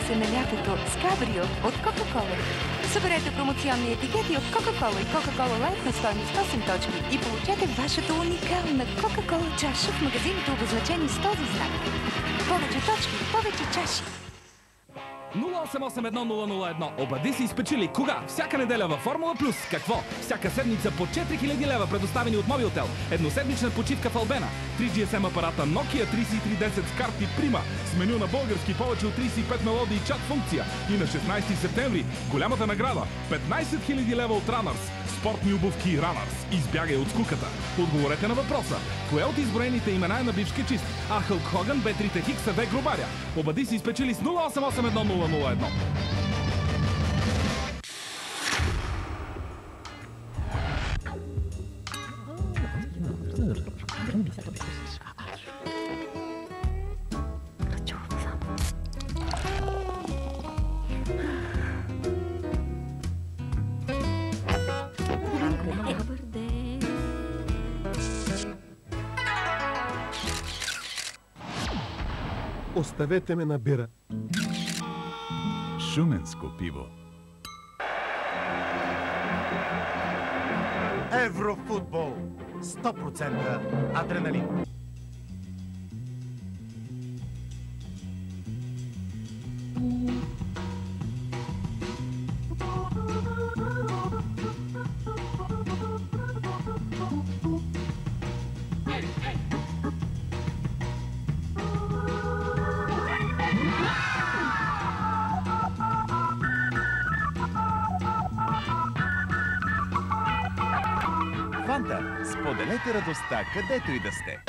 се на лятото с Кабрио от Кока-Кола. Съберете промоционни етикети от Кока-Кола и Кока-Кола Лайт на стойност 8 точки и получете вашата уникална Кока-Кола чаша в магазините, обозначени с този знак. Повече точки, повече чаши. 08810001. Обади се и спечели. Кога? Всяка неделя във Формула Плюс. Какво? Всяка седмица по 4000 лева, предоставени от Мобилтел. Едноседмична почивка в Албена. 3 GSM апарата Nokia 3310 с карти Прима. С меню на български, повече от 35 мелодии и чат функция. И на 16 септември голямата награда 15 000 лева от Runners. Спортни обувки Runners. Избягай от скуката. Отговорете на въпроса. Кое от изброените имена е на бившки чист? А Хълк Хоган, Б3 Хикса, В Грубаря. Обади се и спечели с 08810001. Оставете ме на бира. Шуменско пиво. Еврофутбол. 100% адреналин. Фанта, споделете радостта, където и да сте.